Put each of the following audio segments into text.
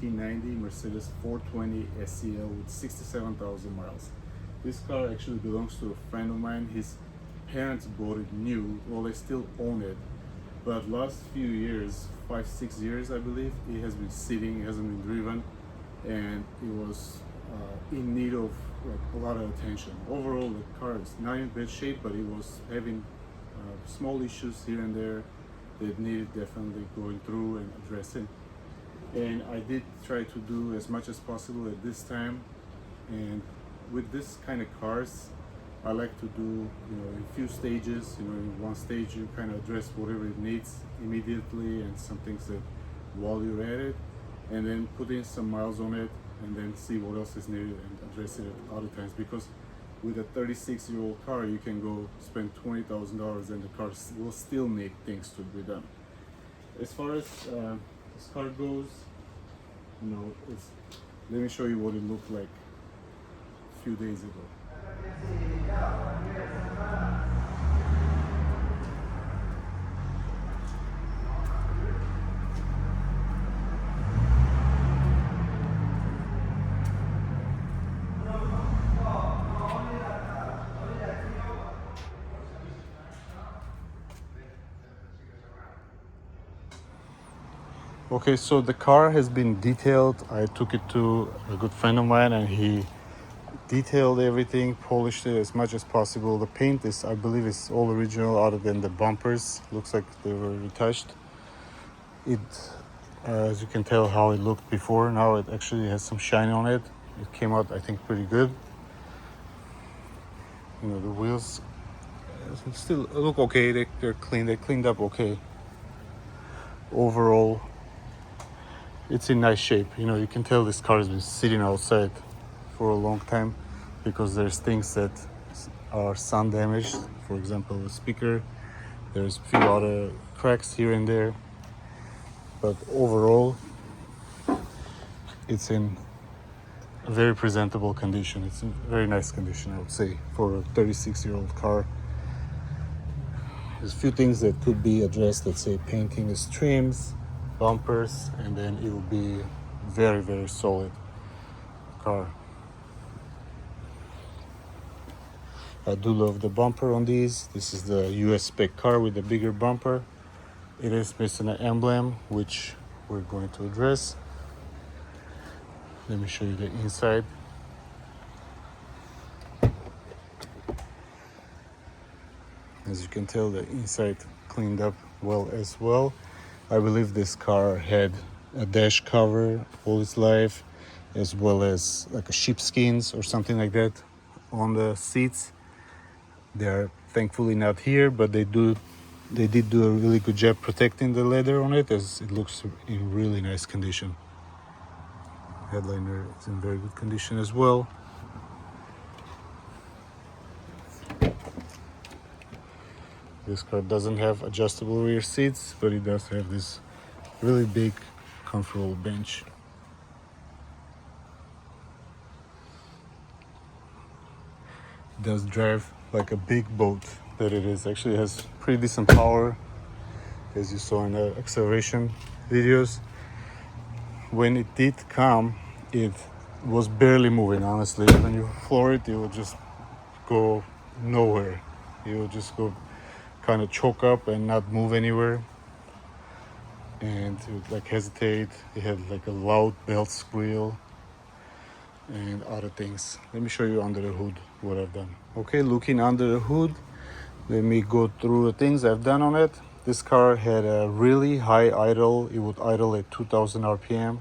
1990 Mercedes 420 SEL with 67,000 miles. This car actually belongs to a friend of mine. His parents bought it new. Well, they still own it, but last few years, 5-6 years I believe, it has been sitting, it hasn't been driven, and it was in need of like a lot of attention. Overall, the car is not in bad shape, but it was having small issues here and there that needed definitely going through and addressing. And I did try to do as much as possible at this time. And with this kind of cars, I like to do, in few stages. In one stage you kind of address whatever it needs immediately and some things that while you're at it, and then put in some miles on it, and then see what else is needed and address it at other times. Because with a 36-year-old car, you can go spend $20,000 and the car will still need things to be done. As far as this car goes, let me show you what it looked like a few days ago. Okay, so the car has been detailed. I took it to a good friend of mine and he detailed everything, polished it as much as possible. The paint is, I believe, is all original other than the bumpers. Looks like they were retouched. As you can tell how it looked before, now it actually has some shine on it. It came out, I think, pretty good. The wheels still look okay. They're clean. They cleaned up okay. Overall, it's in nice shape. You can tell this car has been sitting outside for a long time because there's things that are sun damaged. For example, the speaker. There's a few other cracks here and there. But overall, it's in a very presentable condition. It's in very nice condition, I would say, for a 36-year-old car. There's a few things that could be addressed. Let's say painting the trims, bumpers, and then it will be very, very solid car. I do love the bumper on these. This is the US spec car with the bigger bumper. It is missing an emblem, which we're going to address. Let me show you the inside. As you can tell, the inside cleaned up well as well. I believe this car had a dash cover all its life, as well as like a sheepskins or something like that on the seats. They are thankfully not here, but they did do a really good job protecting the leather on it, as it looks in really nice condition. Headliner is in very good condition as well. This car doesn't have adjustable rear seats, but it does have this really big, comfortable bench. It does drive like a big boat that it is. Actually, it has pretty decent power, as you saw in the acceleration videos. When it did come, it was barely moving, honestly. When you floor it, it would just go nowhere. It would just go kind of choke up and not move anywhere, and it would like hesitate. It had like a loud belt squeal and other things. Let me show you under the hood what I've done. Okay, looking under the hood, let me go through the things I've done on it. This car had a really high idle. It would idle at 2000 RPM.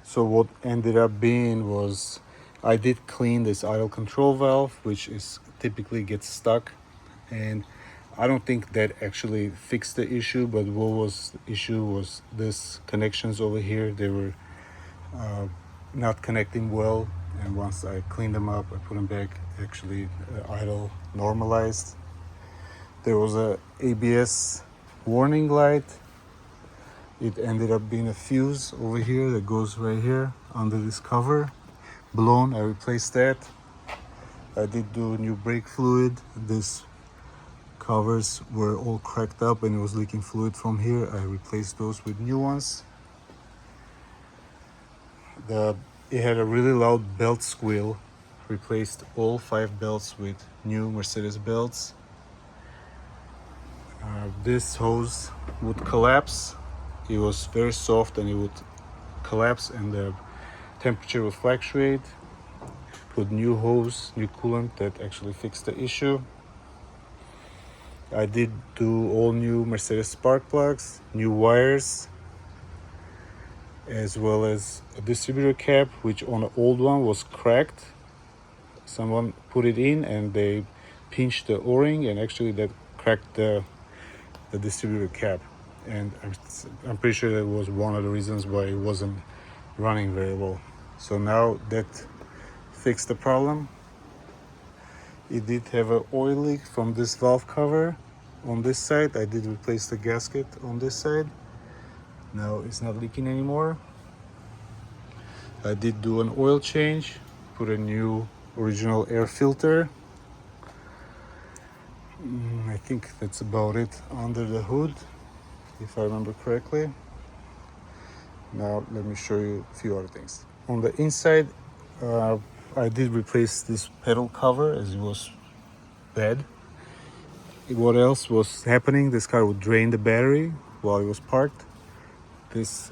So what ended up being was I did clean this idle control valve, which is typically gets stuck, and I don't think that actually fixed the issue. But what was the issue was this connections over here. They were not connecting well, and once I cleaned them up, I put them back, actually idle normalized. There was a ABS warning light. It ended up being a fuse over here that goes right here under this cover, blown. I replaced that. I did do new brake fluid. This covers were all cracked up and it was leaking fluid from here. I replaced those with new ones. It had a really loud belt squeal. Replaced all 5 belts with new Mercedes belts. This hose would collapse. It was very soft and it would collapse and the temperature would fluctuate. Put new hose, new coolant that actually fixed the issue. I did do all new Mercedes spark plugs, new wires, as well as a distributor cap, which on the old one was cracked. Someone put it in and they pinched the O-ring and actually that cracked the distributor cap. And I'm pretty sure that was one of the reasons why it wasn't running very well. So now that fixed the problem. It did have an oil leak from this valve cover on this side. I did replace the gasket on this side. Now it's not leaking anymore. I did do an oil change, put a new original air filter. I think that's about it under the hood, if I remember correctly. Now let me show you a few other things. On the inside, I did replace this pedal cover as it was bad. What else was happening? This car would drain the battery while it was parked. This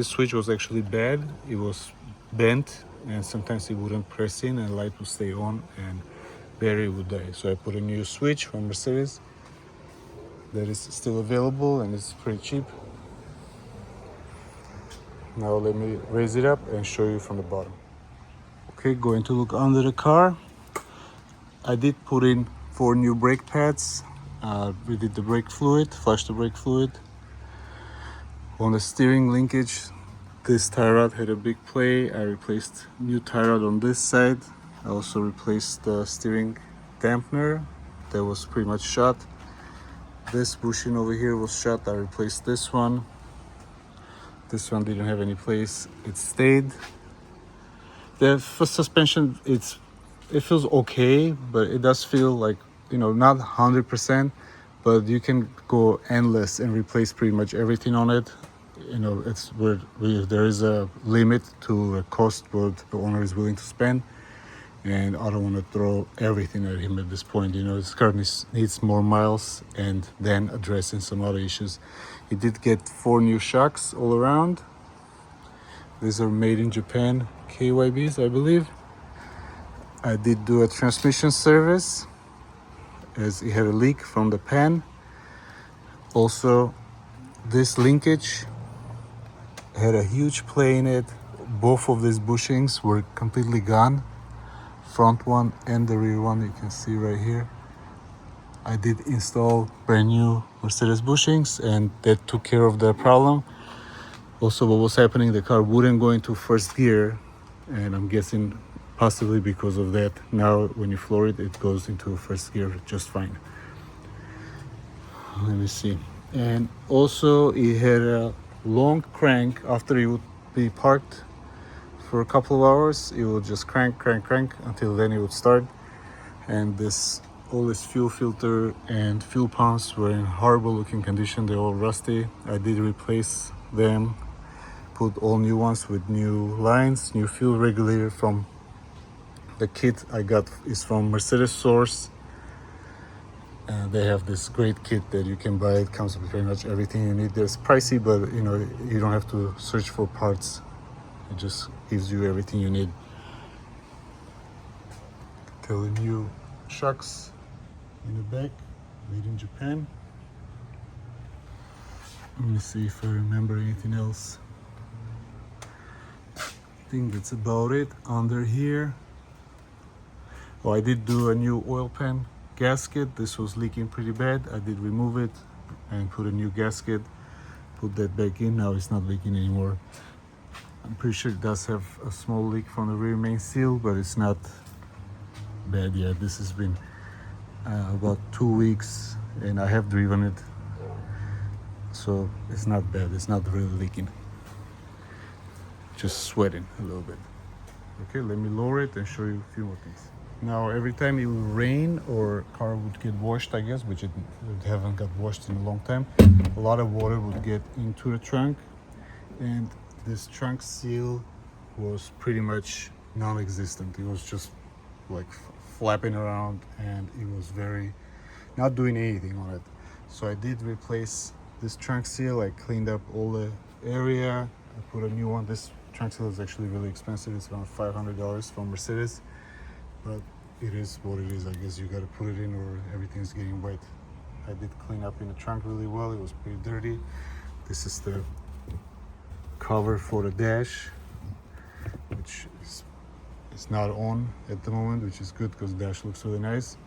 switch was actually bad. It was bent and sometimes it wouldn't press in and light would stay on and battery would die. So I put a new switch from Mercedes that is still available and it's pretty cheap. Now let me raise it up and show you from the bottom. Okay, going to look under the car. I did put in 4 new brake pads. We did the brake fluid, flushed the brake fluid. On the steering linkage, this tie rod had a big play. I replaced new tie rod on this side. I also replaced the steering dampener that was pretty much shot. This bushing over here was shot. I replaced this one. This one didn't have any place. It stayed. The first suspension, it feels okay, but it does feel like, not 100%, but you can go endless and replace pretty much everything on it. It's where there is a limit to a cost what the owner is willing to spend, and I don't want to throw everything at him at this point. This car needs more miles and then addressing some other issues. He did get 4 new shocks all around. These are made in Japan, KYBs, I believe. I did do a transmission service as it had a leak from the pan. Also, this linkage had a huge play in it. Both of these bushings were completely gone. Front one and the rear one, you can see right here. I did install brand new Mercedes bushings and that took care of the problem. Also, what was happening, the car wouldn't go into first gear, and I'm guessing possibly because of that. Now when you floor it, it goes into first gear just fine. Let me see. And also it had a long crank. After it would be parked for a couple of hours, it would just crank until then it would start. And all this fuel filter and fuel pumps were in horrible looking condition. They're all rusty. I did replace them, put all new ones with new lines, new fuel regulator. From the kit I got is from Mercedes Source. They have this great kit that you can buy. It comes with pretty much everything you need. It's pricey, but you don't have to search for parts. It just gives you everything you need. Totally new shocks in the back, made in Japan. Let me see if I remember anything else. I think that's about it. Under here, oh, I did do a new oil pan gasket. This was leaking pretty bad. I did remove it and put a new gasket, put that back in. Now it's not leaking anymore. I'm pretty sure it does have a small leak from the rear main seal, but it's not bad yet. This has been about 2 weeks and I have driven it, so it's not bad. It's not really leaking, just sweating a little bit. Okay, let me lower it and show you a few more things. Now every time it would rain or car would get washed, I guess, which it haven't got washed in a long time, a lot of water would get into the trunk, and this trunk seal was pretty much non-existent. It was just like flapping around, and it was very not doing anything on it. So I did replace this trunk seal. I cleaned up all the area. I put a new one. This trunk seal is actually really expensive. It's around $500 from Mercedes, but it is what it is. I guess you got to put it in or everything's getting wet. I did clean up in the trunk really well. It was pretty dirty. This is the cover for the dash, which is not on at the moment, which is good because the dash looks really nice.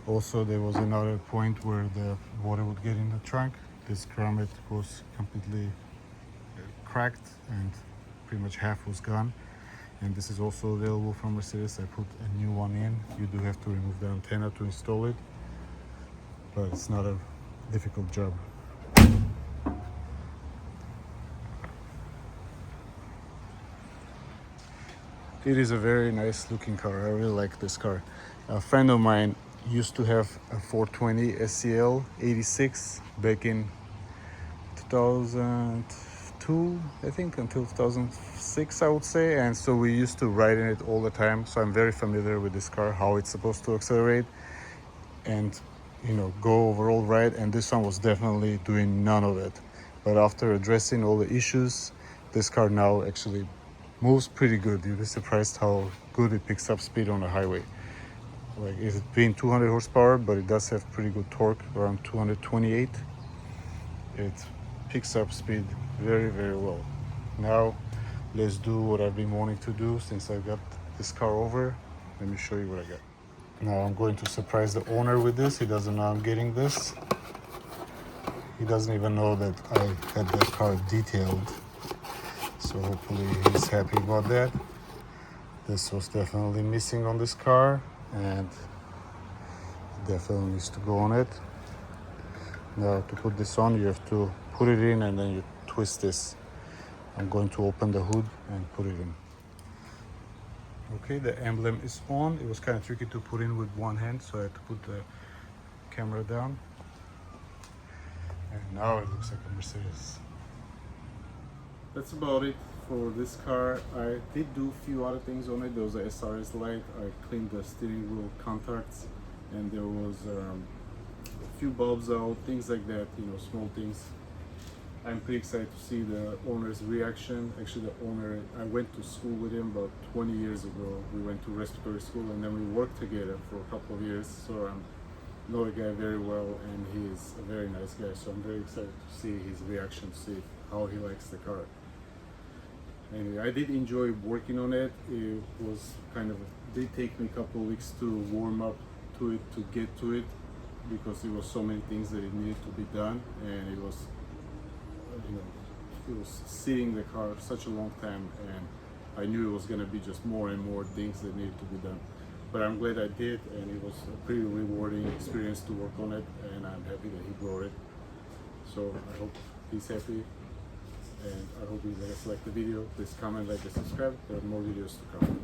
Also, there was another point where the water would get in the trunk. This grommet was completely cracked and pretty much half was gone. And this is also available from Mercedes. I put a new one in. You do have to remove the antenna to install it, but it's not a difficult job. It is a very nice looking car. I really like this car. A friend of mine used to have a 420 SEL 86 back in 2002, I think, until 2006, I would say. And so we used to ride in it all the time. So I'm very familiar with this car, how it's supposed to accelerate and, you know, go overall right. And this one was definitely doing none of it. But after addressing all the issues, this car now actually moves pretty good. You'd be surprised how good it picks up speed on the highway. Like, it's being 200 horsepower, but it does have pretty good torque, around 228. It picks up speed very, very well. Now, let's do what I've been wanting to do since I got this car over. Let me show you what I got. Now I'm going to surprise the owner with this. He doesn't know I'm getting this. He doesn't even know that I had the car detailed. So hopefully he's happy about that. This was definitely missing on this car, and definitely needs to go on it. Now to put this on, you have to put it in and then you twist this. I'm going to open the hood and put it in. Okay, the emblem is on. It was kind of tricky to put in with one hand, so I had to put the camera down. And now it looks like a Mercedes. That's about it for this car. I did do a few other things on it. There was a SRS light. I cleaned the steering wheel contacts, and there was a few bulbs out, things like that, you know, small things. I'm pretty excited to see the owner's reaction. Actually, the owner, I went to school with him about 20 years ago. We went to respiratory school, and then we worked together for a couple of years. So I know the guy very well, and he is a very nice guy. So I'm very excited to see his reaction, to see how he likes the car. Anyway, I did enjoy working on it. It was did take me a couple of weeks to warm up to it, to get to it, because there were so many things that it needed to be done, and it was, you know, it was sitting the car such a long time, and I knew it was going to be just more and more things that needed to be done. But I'm glad I did, and it was a pretty rewarding experience to work on it, and I'm happy that he brought it. So I hope he's happy, and I hope you guys like the video. Please comment, like, and subscribe. There are more videos to come.